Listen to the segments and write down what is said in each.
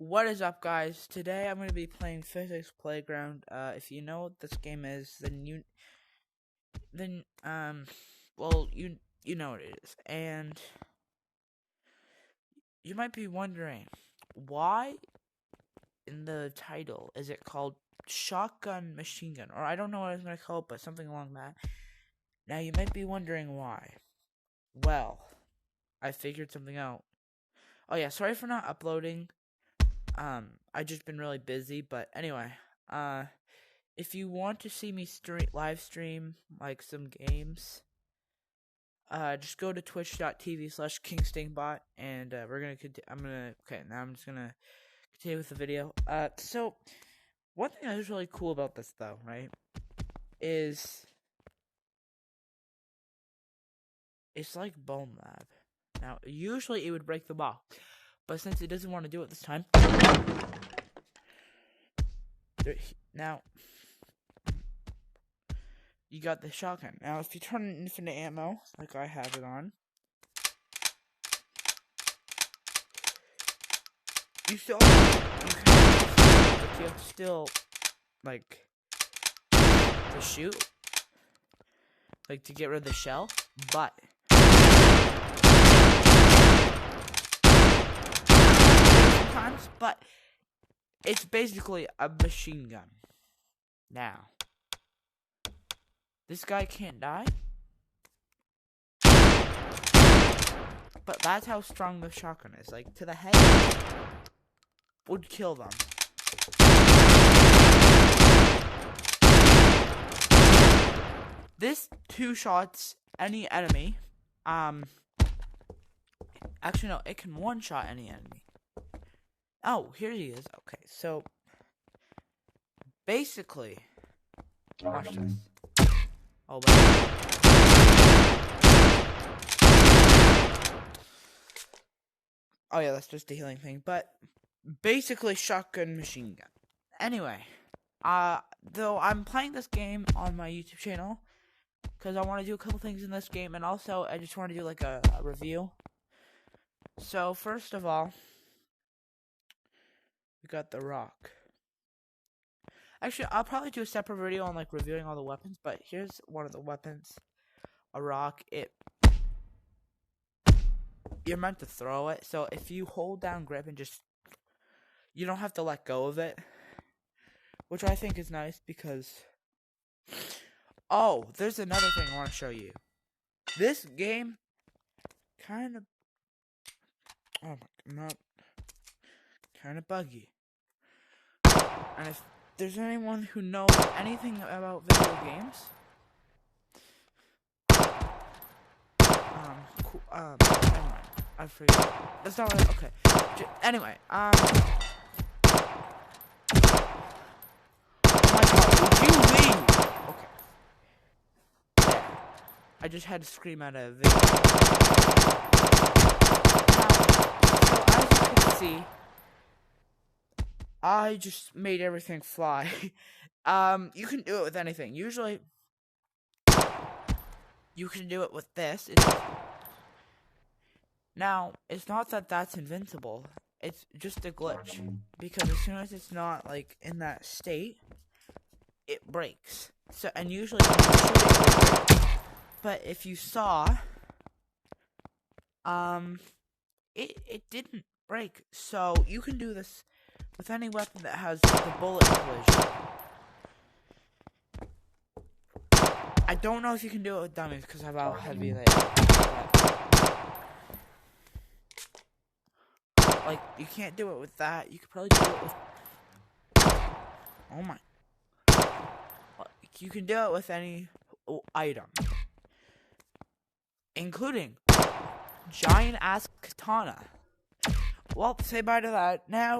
What is up, guys? Today I'm going to be playing Physics Playground. If you know what this game is, well, you know what it is. And you might be wondering, why in the title is it called Shotgun Machine Gun? Or I don't know what I was going to call it, but something along that. Now, you might be wondering why. Well, I figured something out. Oh yeah, sorry for not uploading. I just been really busy, but anyway, if you want to see me live stream, like, some games, just go to twitch.tv/kingstingbot, and, now I'm just gonna continue with the video. So, one thing that is really cool about this, though, right, is, it's like Bone Lab. Now, usually it would break the ball, but since it doesn't want to do it this time, now, you got the shotgun. Now, if you turn on infinite ammo, like I have it on, you have to still, like, to shoot, like, to get rid of the shell, but sometimes, but it's basically a machine gun. Now, this guy can't die, but that's how strong the shotgun is. Like, to the head, would kill them. This two shots any enemy. Actually, no, it can one shot any enemy. Oh, here he is. Okay, so basically, watch this. Oh, wait. Oh yeah, that's just a healing thing. But basically, shotgun machine gun. Anyway, though I'm playing this game on my YouTube channel because I want to do a couple things in this game, and also I just want to do like a review. So first of all, we got the rock. Actually, I'll probably do a separate video on, like, reviewing all the weapons, but here's one of the weapons. A rock. You're meant to throw it, so if you hold down grip and you don't have to let go of it, which I think is nice because, oh, there's another thing I want to show you. This game kind of, kind of buggy. And if there's anyone who knows anything about video games, I forget. That's not what okay. Anyway, oh my god, would you leave? Okay. There. I just had to scream at a video. So as you can see, I just made everything fly. You can do it with anything. Usually, you can do it with this. Now, it's not that that's invincible. It's just a glitch. Because as soon as it's not, like, in that state, it breaks. So, and usually, but if you saw, it didn't break. So, you can do this with any weapon that has the bullet collision. I don't know if you can do it with dummies because of how heavy they are. Like, you can't do it with that. You could probably do it with, oh my. You can do it with any item, including giant ass katana. Well, say bye to that. Now,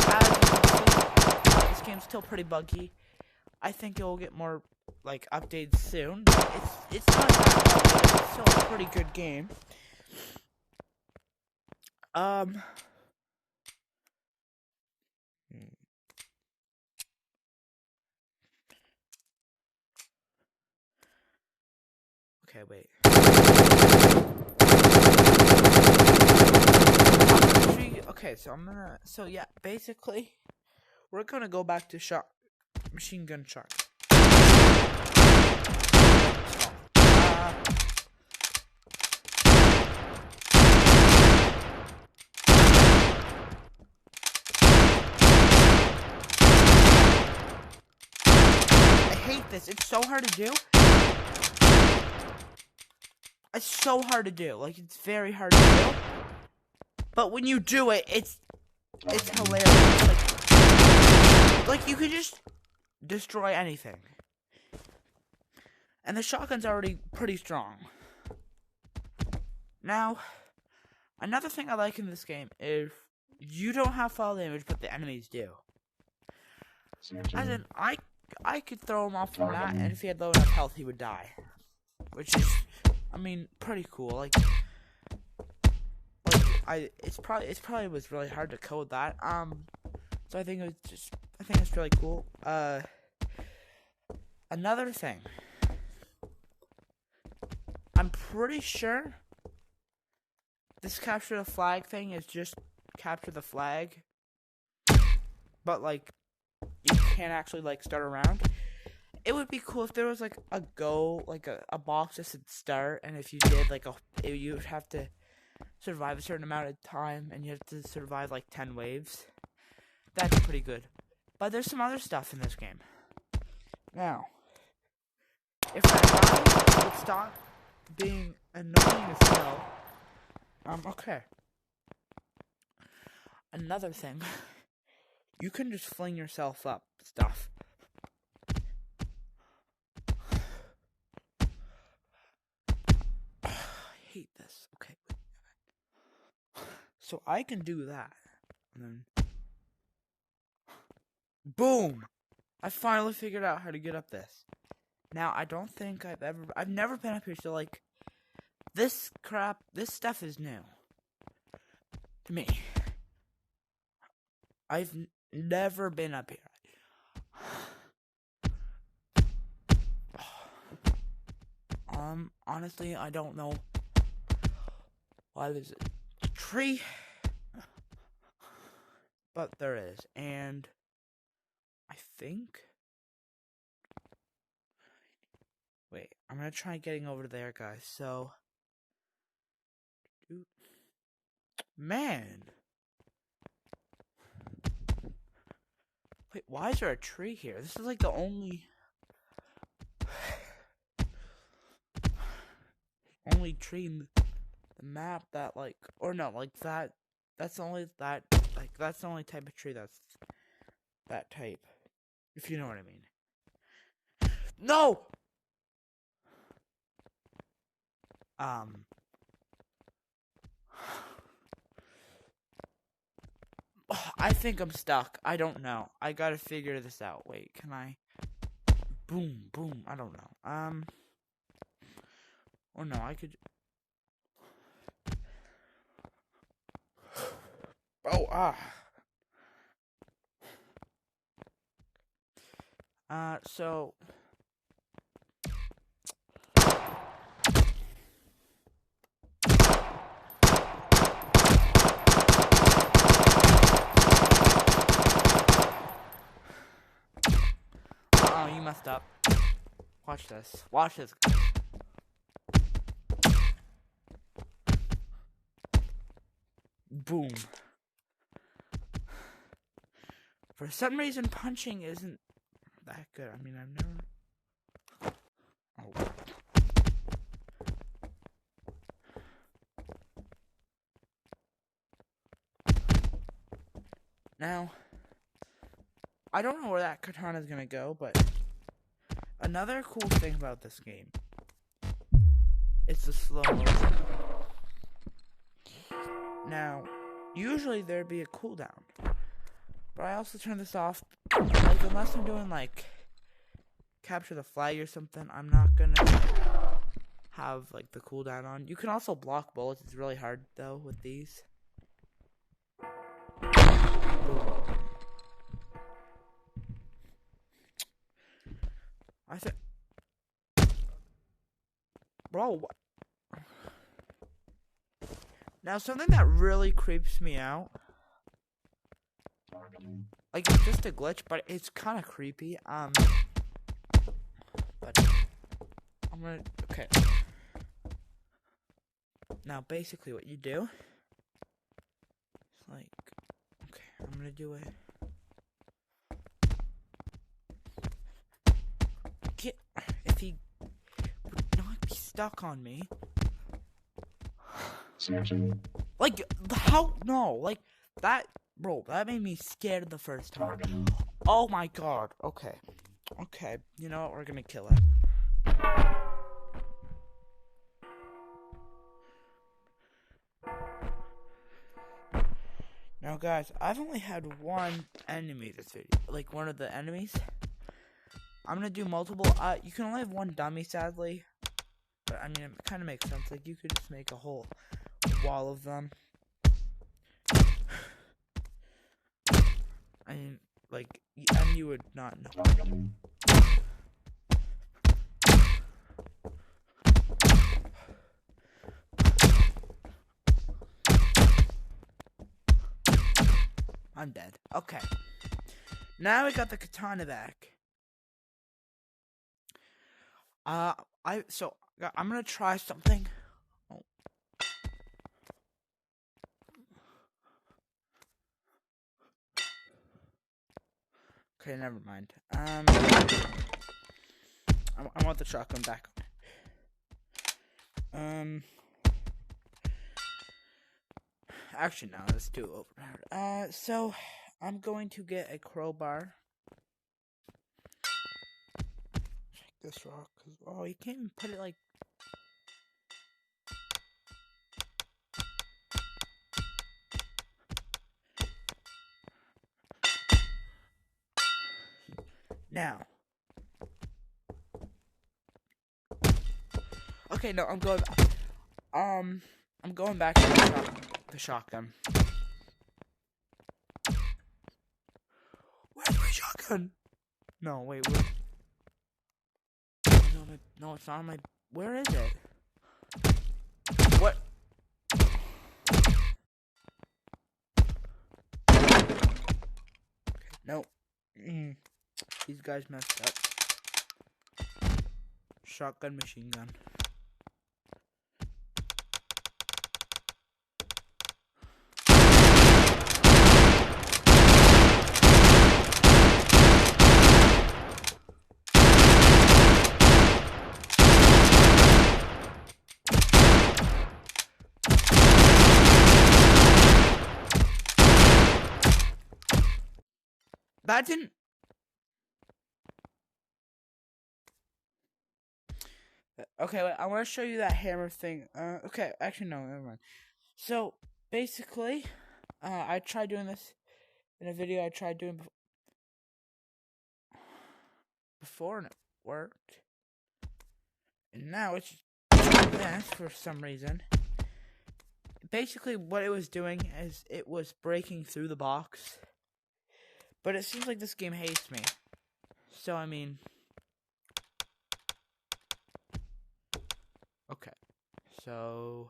as you can see, this game's still pretty buggy. I think it will get more, like, updates soon. It's not that buggy, it's still a pretty good game. Okay, wait. Okay, so yeah, basically, we're gonna go back to machine gun shot. I hate this. It's so hard to do. It's so hard to do. Like, it's very hard to do. But when you do it, it's hilarious. Like you could just destroy anything. And the shotgun's already pretty strong. Now, another thing I like in this game is you don't have fall damage, but the enemies do. As in, I could throw him off from that, and if he had low enough health, he would die. Which is, I mean, pretty cool. It's probably was really hard to code that. So I think it's really cool. Another thing, I'm pretty sure this capture the flag thing is just capture the flag, but like you can't actually like start a round. It would be cool if there was like a box that said start, and if you did you would have to survive a certain amount of time, and you have to survive like 10 waves. That's pretty good. But there's some other stuff in this game. Now, if that guy would stop being annoying as hell, okay. Another thing, you can just fling yourself up stuff. I hate this. Okay. So I can do that. And then boom! I finally figured out how to get up this. Now, I don't think I've never been up here, so like, this stuff is new to me. I've never been up here. Honestly, I don't know why there's a tree, but there is, and I think, wait, I'm gonna try getting over there, guys, so, man, wait, why is there a tree here? This is like the only tree in the map that like, or no, like that's the only type of tree that's that type, if you know what I mean. No! I think I'm stuck. I don't know. I gotta figure this out. Wait, can I? Boom, boom. I don't know. Or no, I could. Oh, so. Oh, you messed up. Watch this. Watch this. Boom. For some reason, punching isn't that good. I mean, I've never. Oh. Now, I don't know where that katana is gonna go, but another cool thing about this game is the slow motion. Now, usually there'd be a cooldown, but I also turn this off, like, unless I'm doing, like, capture the flag or something, I'm not gonna have, like, the cooldown on. You can also block bullets. It's really hard, though, with these. I think, bro, what? Now, something that really creeps me out Like, it's just a glitch, but it's kind of creepy. But I'm gonna, okay. Now, basically what you do, is like, okay, I'm gonna do it. If he would not be stuck on me. Like, how? No, like, that, bro, that made me scared the first time. Oh my god, okay. Okay, you know what, we're gonna kill it. Now, guys, I've only had one enemy this video. Like, one of the enemies. I'm gonna do multiple. You can only have one dummy, sadly. But, I mean, it kind of makes sense. Like, you could just make a whole wall of them. I mean, like, and you would not know. I'm dead. Okay. Now we got the katana back. I'm gonna try something. Oh. Okay, never mind. I want the shotgun back. Actually, no, that's too overpowered. So I'm going to get a crowbar. Check this rock, cause you can't even put it like. Now. Okay, no, I'm going back. I'm going back to the shotgun. Where's my shotgun? No, wait, where? No, it's not on my. Where is it? What? Okay, no. These guys messed up. Shotgun, machine gun. That didn't. Okay, wait, I want to show you that hammer thing. Okay, actually, no, never mind. So, basically, I tried doing this in a video I tried doing before, and it worked. And now it's just this for some reason. Basically, what it was doing is it was breaking through the box. But it seems like this game hates me. So, I mean. Okay. So.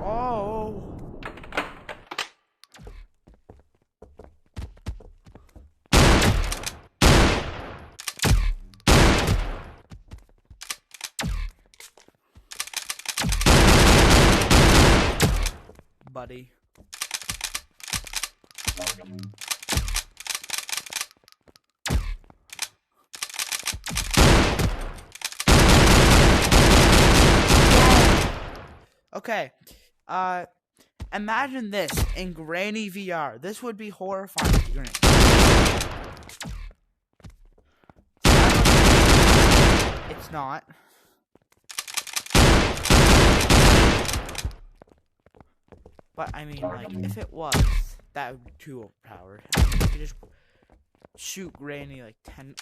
Oh. Buddy. Okay, imagine this in Granny VR. This would be horrifying to Granny. It's not. But, I mean, like, if it was, that would be too overpowered. I mean, you could just shoot Granny, like, 10...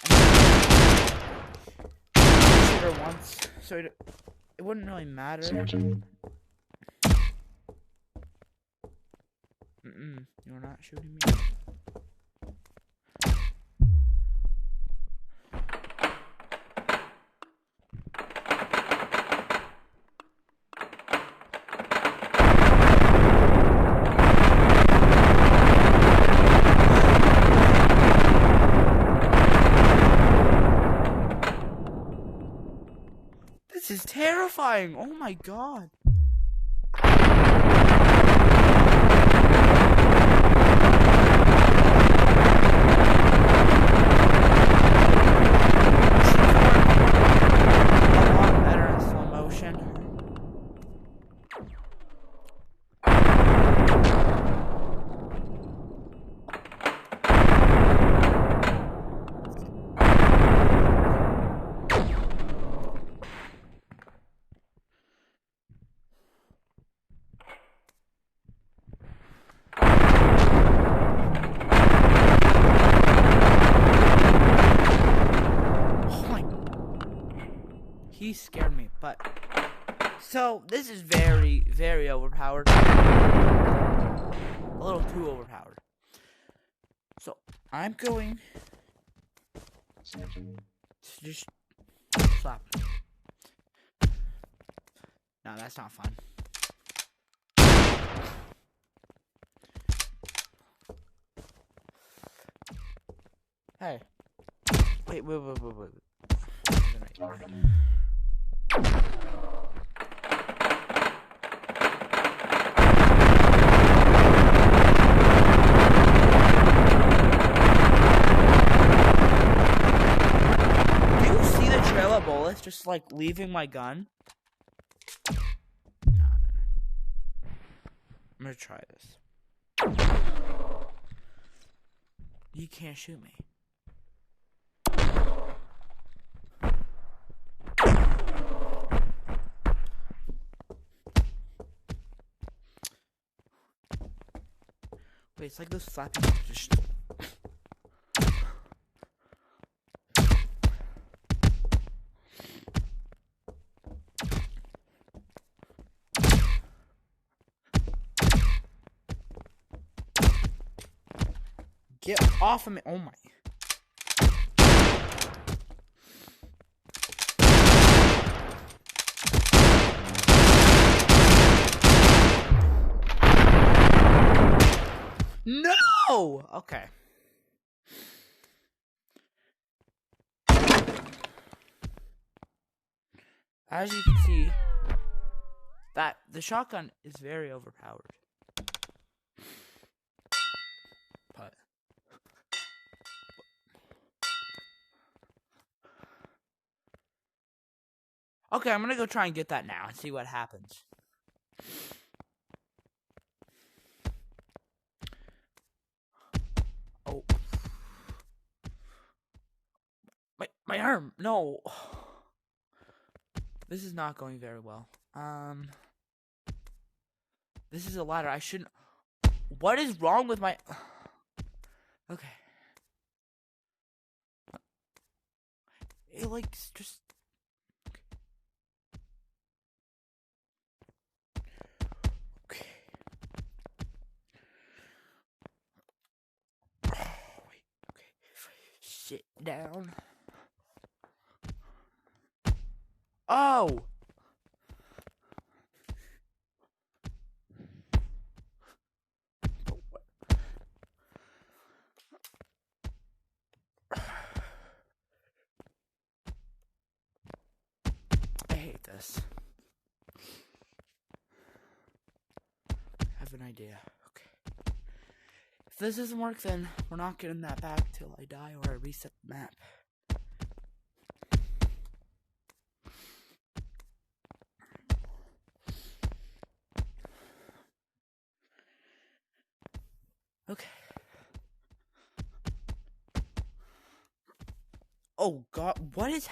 shoot her once, so it wouldn't really matter. You're not shooting me. terrifying. Oh my god. A lot better in slow motion. He scared me, but so this is very, very overpowered. A little too overpowered. So I'm going to just slap him. No, that's not fun. Hey. Wait. Bullets just like leaving my gun. No. I'm gonna try this. You can't shoot me. Wait, it's like this slapping just. Get off of me. Oh my. No! Okay. As you can see, that the shotgun is very overpowered. But okay, I'm gonna go try and get that now and see what happens. Oh. My arm! No! This is not going very well. This is a ladder. I shouldn't... What is wrong with my... Okay. It, like, just... Okay. Oh, wait. Okay. Sit down. Oh! I hate this. I have an idea. Okay. If this doesn't work, then we're not getting that back till I die or I reset the map. Okay. Oh god, what is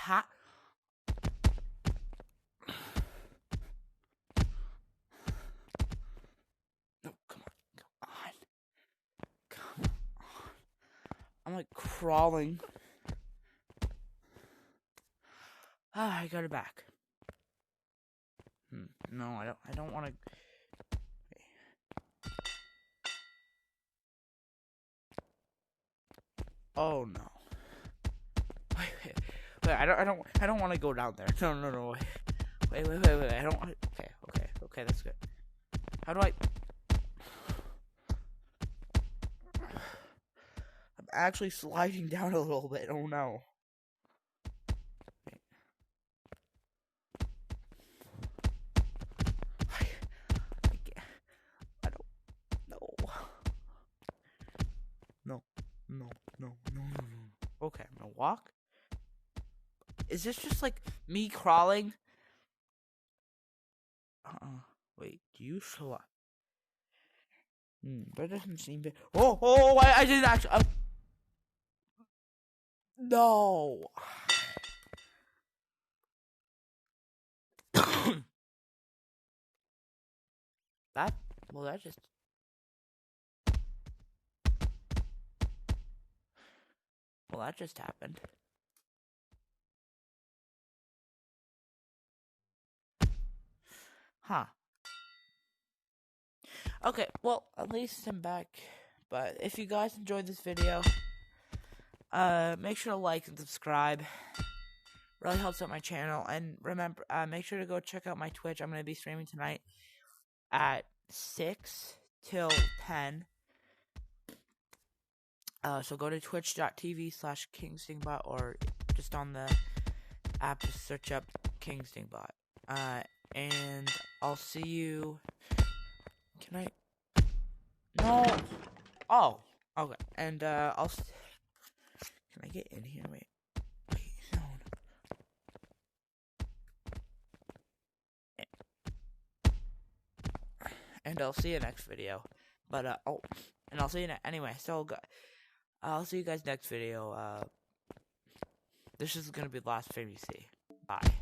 No, come on. Come on. I'm like crawling. Ah, I got it back. No, I don't want to. Oh no. Wait, I don't want to go down there. No. Wait. I don't want. Okay, that's good. How do I? I'm actually sliding down a little bit. Oh no. No. Okay, I'm gonna walk. Is this just like me crawling? Wait, do you show up? That doesn't seem to. Oh, I didn't actually. No. that just. Well, that just happened. Huh. Okay, well, at least I'm back. But if you guys enjoyed this video, make sure to like and subscribe. Really helps out my channel. And remember, make sure to go check out my Twitch. I'm going to be streaming tonight at 6 till 10. So go to twitch.tv/kingstingbot, or just on the app, just search up kingstingbot. And I'll see you. Can I? No. Oh. Okay. And can I get in here? Wait. No. And I'll see you next video. But and I'll see you anyway. So I'll see you guys next video. This is gonna be the last thing you see. Bye.